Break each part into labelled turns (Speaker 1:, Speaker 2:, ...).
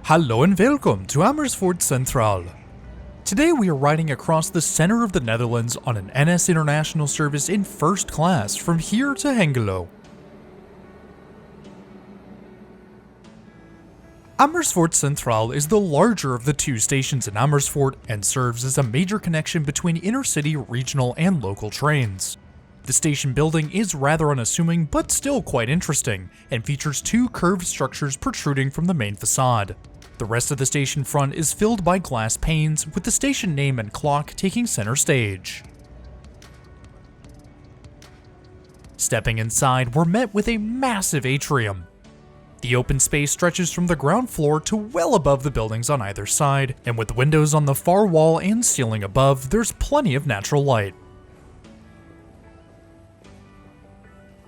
Speaker 1: Hallo and welkom to Amersfoort Centraal. Today we are riding across the center of the Netherlands on an NS International service in first class from here to Hengelo. Amersfoort Centraal is the larger of the two stations in Amersfoort and serves as a major connection between intercity, regional, and local trains. The station building is rather unassuming but still quite interesting, and features two curved structures protruding from the main facade. The rest of the station front is filled by glass panes, with the station name and clock taking center stage. Stepping inside, we're met with a massive atrium. The open space stretches from the ground floor to well above the buildings on either side, and with windows on the far wall and ceiling above, there's plenty of natural light.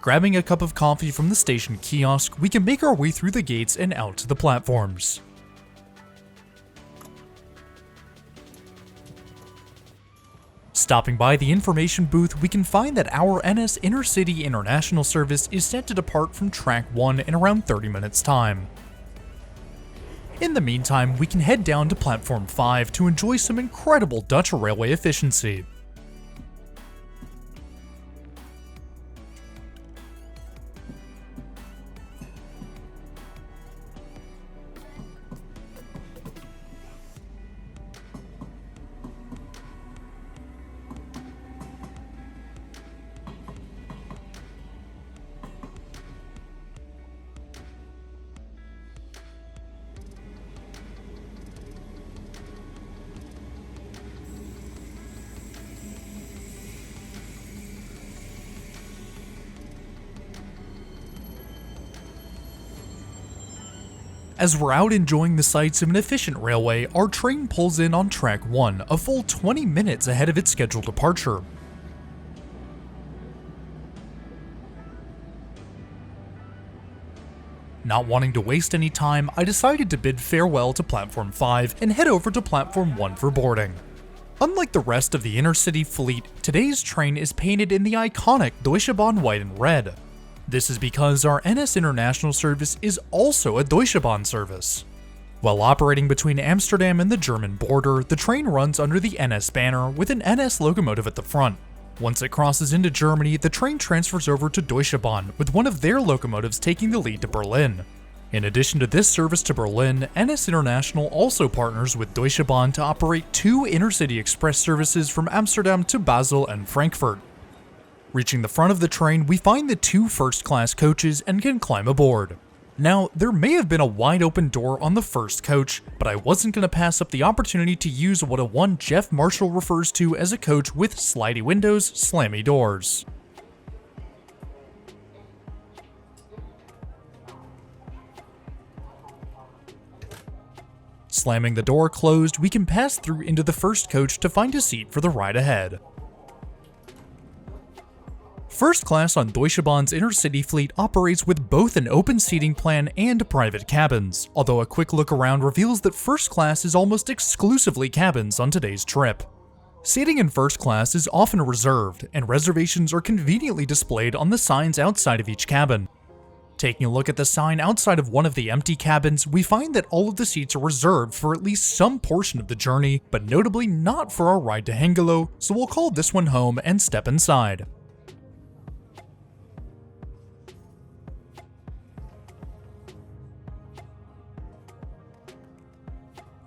Speaker 1: Grabbing a cup of coffee from the station kiosk, we can make our way through the gates and out to the platforms. Stopping by the information booth, we can find that our NS Intercity International service is set to depart from track 1 in around 30 minutes time. In the meantime, we can head down to platform 5 to enjoy some incredible Dutch railway efficiency. As we're out enjoying the sights of an efficient railway, our train pulls in on track 1, a full 20 minutes ahead of its scheduled departure. Not wanting to waste any time, I decided to bid farewell to platform 5 and head over to platform 1 for boarding. Unlike the rest of the intercity fleet, today's train is painted in the iconic Deutsche Bahn white and red. This is because our NS International service is also a Deutsche Bahn service. While operating between Amsterdam and the German border, the train runs under the NS banner with an NS locomotive at the front. Once it crosses into Germany, the train transfers over to Deutsche Bahn, with one of their locomotives taking the lead to Berlin. In addition to this service to Berlin, NS International also partners with Deutsche Bahn to operate two intercity express services from Amsterdam to Basel and Frankfurt. Reaching the front of the train, we find the two first-class coaches and can climb aboard. Now, there may have been a wide open door on the first coach, but I wasn't going to pass up the opportunity to use what a one Jeff Marshall refers to as a coach with slidey windows, slammy doors. Slamming the door closed, we can pass through into the first coach to find a seat for the ride ahead. First class on Deutsche Bahn's intercity fleet operates with both an open seating plan and private cabins, although a quick look around reveals that first class is almost exclusively cabins on today's trip. Seating in first class is often reserved, and reservations are conveniently displayed on the signs outside of each cabin. Taking a look at the sign outside of one of the empty cabins, we find that all of the seats are reserved for at least some portion of the journey, but notably not for our ride to Hengelo, so we'll call this one home and step inside.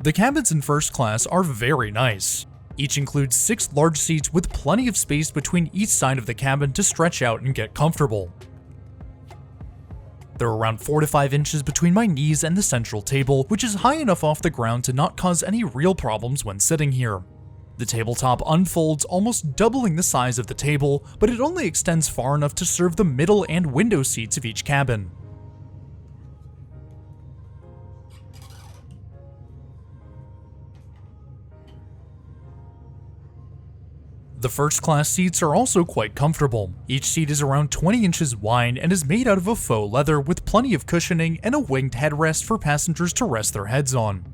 Speaker 1: The cabins in first class are very nice. Each includes 6 large seats with plenty of space between each side of the cabin to stretch out and get comfortable. There are around 4 to 5 inches between my knees and the central table, which is high enough off the ground to not cause any real problems when sitting here. The tabletop unfolds, almost doubling the size of the table, but it only extends far enough to serve the middle and window seats of each cabin. The first class seats are also quite comfortable. Each seat is around 20 inches wide and is made out of a faux leather with plenty of cushioning and a winged headrest for passengers to rest their heads on.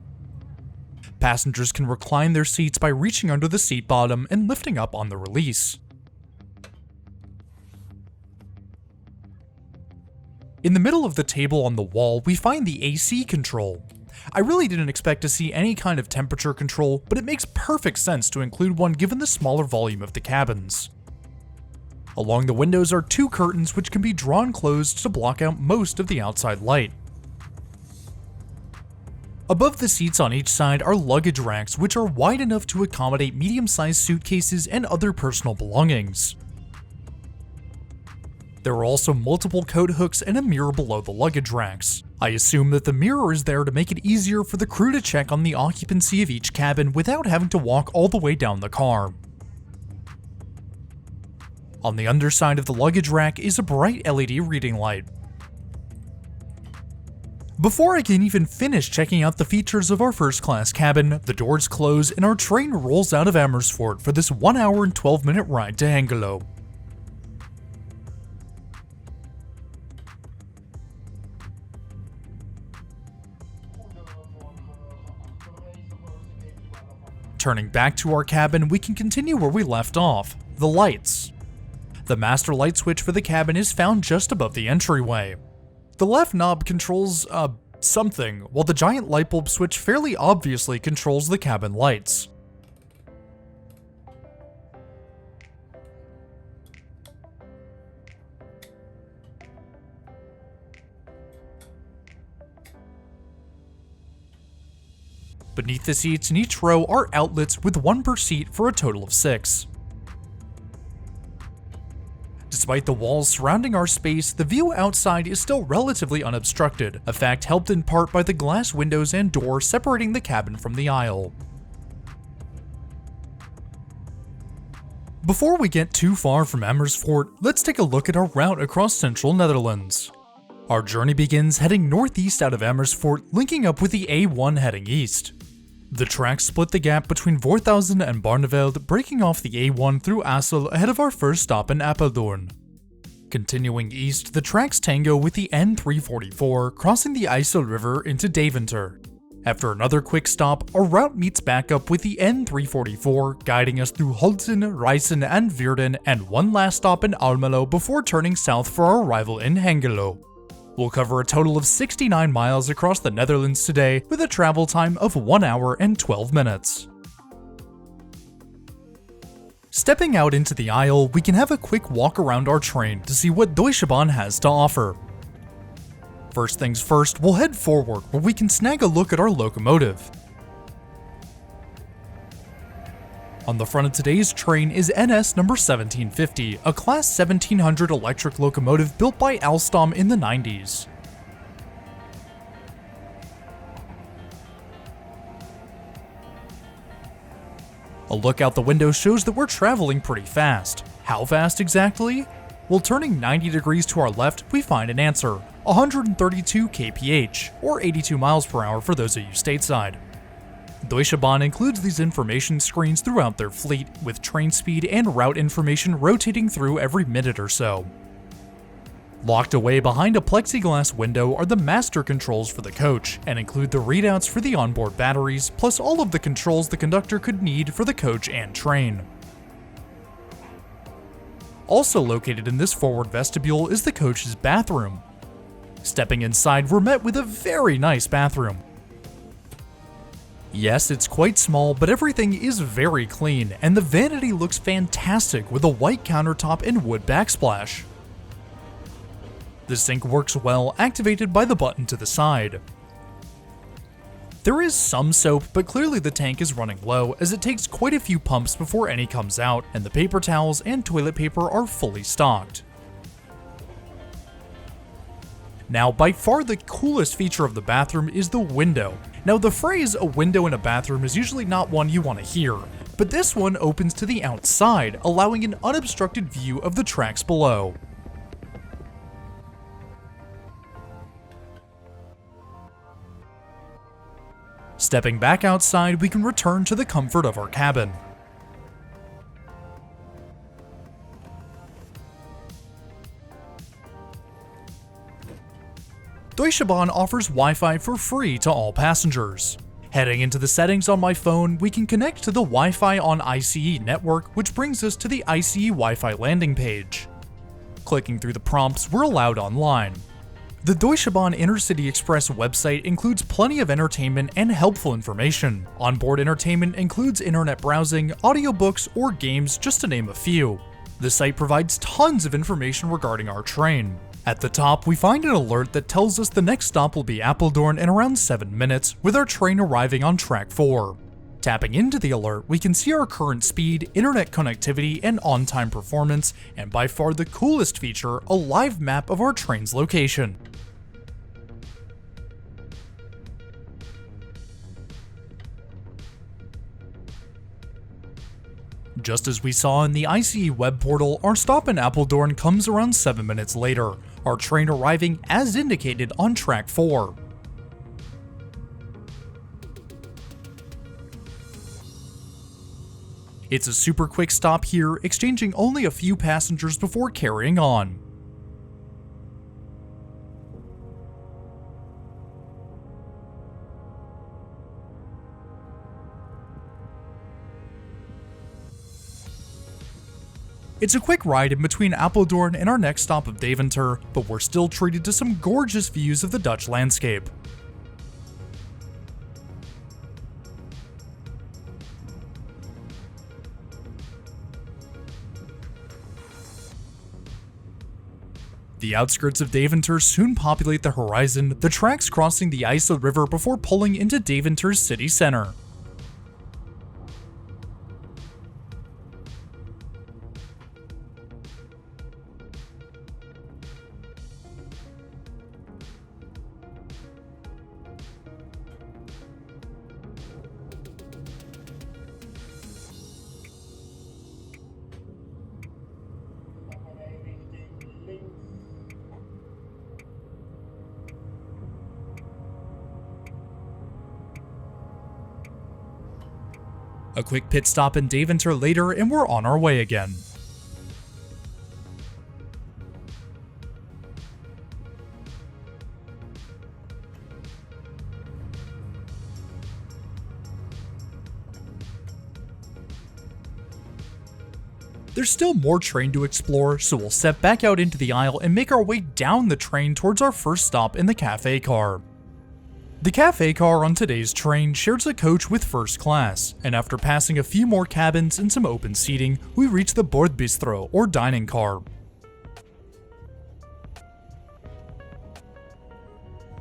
Speaker 1: Passengers can recline their seats by reaching under the seat bottom and lifting up on the release. In the middle of the table on the wall, we find the AC control. I really didn't expect to see any kind of temperature control, but it makes perfect sense to include one given the smaller volume of the cabins. Along the windows are two curtains which can be drawn closed to block out most of the outside light. Above the seats on each side are luggage racks which are wide enough to accommodate medium-sized suitcases and other personal belongings. There are also multiple coat hooks and a mirror below the luggage racks. I assume that the mirror is there to make it easier for the crew to check on the occupancy of each cabin without having to walk all the way down the car. On the underside of the luggage rack is a bright LED reading light. Before I can even finish checking out the features of our first class cabin, the doors close and our train rolls out of Amersfoort for this 1 hour and 12-minute ride to Hengelo. Turning back to our cabin, we can continue where we left off, the lights. The master light switch for the cabin is found just above the entryway. The left knob controls, something, while the giant light bulb switch fairly obviously controls the cabin lights. Beneath the seats in each row are outlets with one per seat for a total of 6. Despite the walls surrounding our space, the view outside is still relatively unobstructed, a fact helped in part by the glass windows and door separating the cabin from the aisle. Before we get too far from Amersfoort, let's take a look at our route across central Netherlands. Our journey begins heading northeast out of Amersfoort, linking up with the A1 heading east. The tracks split the gap between Voorthausen and Barneveld, breaking off the A1 through IJssel ahead of our first stop in Apeldoorn. Continuing east, the tracks tango with the N344, crossing the IJssel River into Deventer. After another quick stop, our route meets back up with the N344, guiding us through Holten, Rijssen and Virden, and one last stop in Almelo before turning south for our arrival in Hengelo. We'll cover a total of 69 miles across the Netherlands today, with a travel time of 1 hour and 12 minutes. Stepping out into the aisle, we can have a quick walk around our train to see what Deutsche Bahn has to offer. First things first, we'll head forward where we can snag a look at our locomotive. On the front of today's train is NS number 1750, a class 1700 electric locomotive built by Alstom in the 90s. A look out the window shows that we're traveling pretty fast. How fast exactly? Well, turning 90 degrees to our left, we find an answer, 132 kph, or 82 miles per hour for those of you stateside. Deutsche Bahn includes these information screens throughout their fleet, with train speed and route information rotating through every minute or so. Locked away behind a plexiglass window are the master controls for the coach, and include the readouts for the onboard batteries, plus all of the controls the conductor could need for the coach and train. Also located in this forward vestibule is the coach's bathroom. Stepping inside, we're met with a very nice bathroom. Yes, it's quite small, but everything is very clean, and the vanity looks fantastic with a white countertop and wood backsplash. The sink works well, activated by the button to the side. There is some soap, but clearly the tank is running low, as it takes quite a few pumps before any comes out, and the paper towels and toilet paper are fully stocked. Now, by far the coolest feature of the bathroom is the window. Now, the phrase "a window in a bathroom" is usually not one you want to hear, but this one opens to the outside, allowing an unobstructed view of the tracks below. Stepping back outside, we can return to the comfort of our cabin. Deutsche Bahn offers Wi-Fi for free to all passengers. Heading into the settings on my phone, we can connect to the Wi-Fi on ICE network, which brings us to the ICE Wi-Fi landing page. Clicking through the prompts, we're allowed online. The Deutsche Bahn Intercity Express website includes plenty of entertainment and helpful information. Onboard entertainment includes internet browsing, audiobooks, or games, just to name a few. The site provides tons of information regarding our train. At the top, we find an alert that tells us the next stop will be Apeldoorn in around 7 minutes, with our train arriving on track 4. Tapping into the alert, we can see our current speed, internet connectivity, and on-time performance, and by far the coolest feature, a live map of our train's location. Just as we saw in the ICE web portal, our stop in Apeldoorn comes around 7 minutes later, our train arriving as indicated on track 4. It's a super quick stop here, exchanging only a few passengers before carrying on. It's a quick ride in between Apeldoorn and our next stop of Deventer, but we're still treated to some gorgeous views of the Dutch landscape. The outskirts of Deventer soon populate the horizon, the tracks crossing the IJssel River before pulling into Deventer's city center. A quick pit stop in Deventer later and we're on our way again. There's still more train to explore, so we'll step back out into the aisle and make our way down the train towards our first stop in the cafe car. The cafe car on today's train shares a coach with first class, and after passing a few more cabins and some open seating, we reach the Bordbistro, or dining car.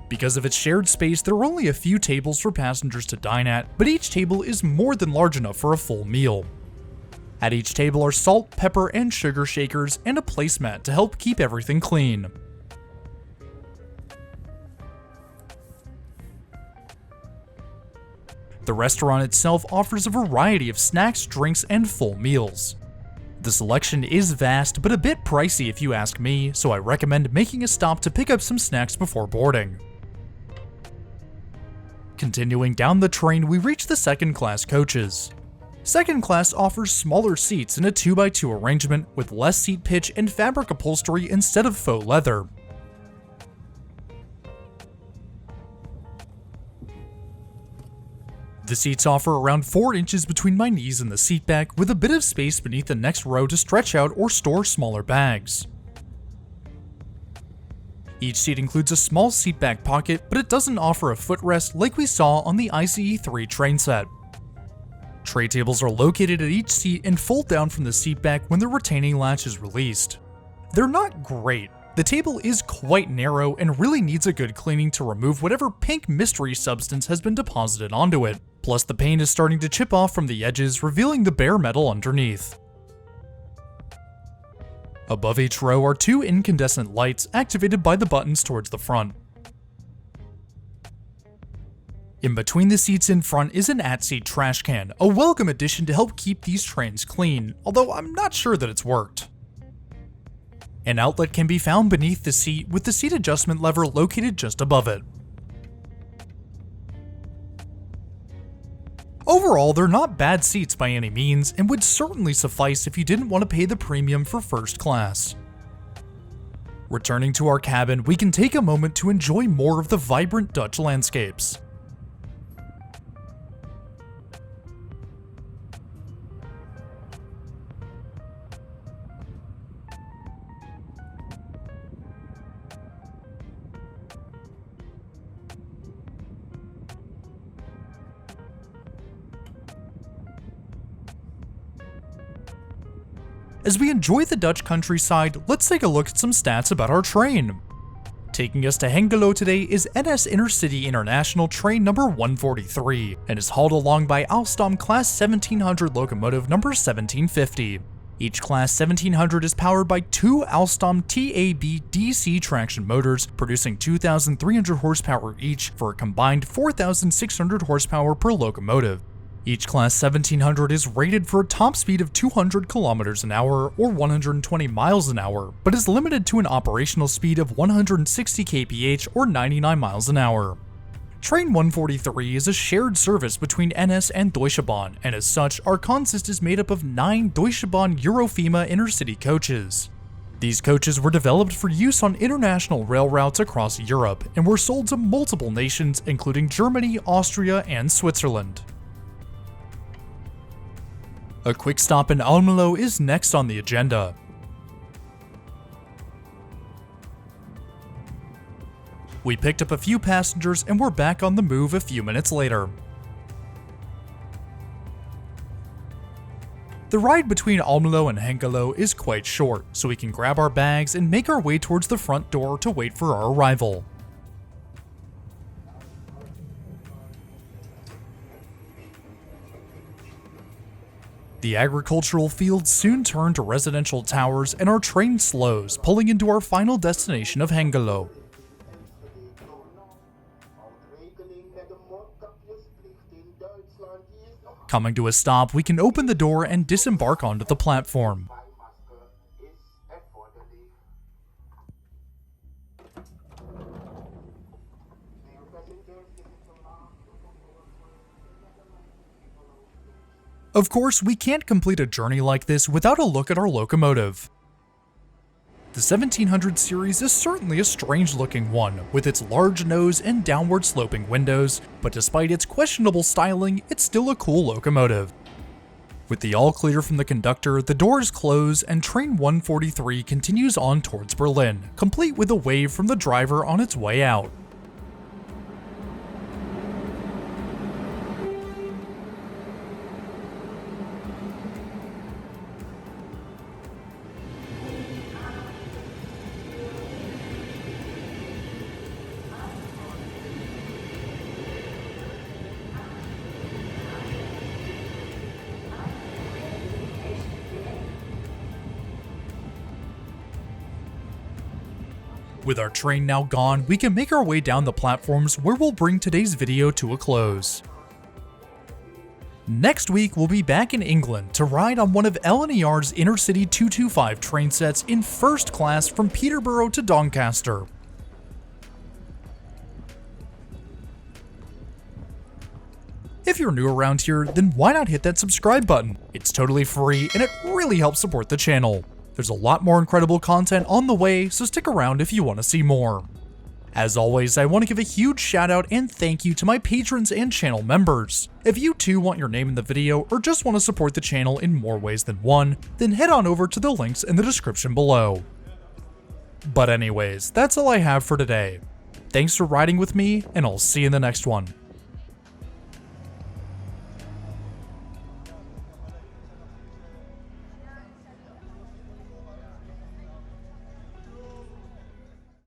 Speaker 1: Because of its shared space, there are only a few tables for passengers to dine at, but each table is more than large enough for a full meal. At each table are salt, pepper, and sugar shakers, and a placemat to help keep everything clean. The restaurant itself offers a variety of snacks, drinks, and full meals. The selection is vast, but a bit pricey if you ask me, so I recommend making a stop to pick up some snacks before boarding. Continuing down the train, we reach the second class coaches. Second class offers smaller seats in a 2x2 arrangement with less seat pitch and fabric upholstery instead of faux leather. The seats offer around 4 inches between my knees and the seat back, with a bit of space beneath the next row to stretch out or store smaller bags. Each seat includes a small seat back pocket, but it doesn't offer a footrest like we saw on the ICE3 train set. Tray tables are located at each seat and fold down from the seat back when the retaining latch is released. They're not great. The table is quite narrow and really needs a good cleaning to remove whatever pink mystery substance has been deposited onto it. Plus, the paint is starting to chip off from the edges, revealing the bare metal underneath. Above each row are 2 incandescent lights activated by the buttons towards the front. In between the seats in front is an at-seat trash can, a welcome addition to help keep these trains clean, although I'm not sure that it's worked. An outlet can be found beneath the seat, with the seat adjustment lever located just above it. Overall, they're not bad seats by any means, and would certainly suffice if you didn't want to pay the premium for first class. Returning to our cabin, we can take a moment to enjoy more of the vibrant Dutch landscapes. As we enjoy the Dutch countryside, let's take a look at some stats about our train. Taking us to Hengelo today is NS Intercity International train number 143, and is hauled along by Alstom Class 1700 locomotive number 1750. Each Class 1700 is powered by two Alstom TAB DC traction motors, producing 2,300 horsepower each for a combined 4,600 horsepower per locomotive. Each Class 1700 is rated for a top speed of 200 km an hour or 120 miles an hour, but is limited to an operational speed of 160 kph or 99 miles an hour. Train 143 is a shared service between NS and Deutsche Bahn, and as such, our consist is made up of 9 Deutsche Bahn Eurofima intercity coaches. These coaches were developed for use on international rail routes across Europe, and were sold to multiple nations including Germany, Austria, and Switzerland. A quick stop in Almelo is next on the agenda. We picked up a few passengers and we're back on the move a few minutes later. The ride between Almelo and Hengelo is quite short, so we can grab our bags and make our way towards the front door to wait for our arrival. The agricultural fields soon turn to residential towers and our train slows, pulling into our final destination of Hengelo. Coming to a stop, we can open the door and disembark onto the platform. Of course, we can't complete a journey like this without a look at our locomotive. The 1700 series is certainly a strange looking one, with its large nose and downward sloping windows, but despite its questionable styling, it's still a cool locomotive. With the all clear from the conductor, the doors close and train 143 continues on towards Berlin, complete with a wave from the driver on its way out. With our train now gone, we can make our way down the platforms where we'll bring today's video to a close. Next week, we'll be back in England to ride on one of LNER's Intercity 225 train sets in first class from Peterborough to Doncaster. If you're new around here, then why not hit that subscribe button? It's totally free and it really helps support the channel. There's a lot more incredible content on the way, so stick around if you want to see more. As always, I want to give a huge shout out and thank you to my patrons and channel members. If you too want your name in the video or just want to support the channel in more ways than one, then head on over to the links in the description below. But anyways, that's all I have for today. Thanks for riding with me, and I'll see you in the next one.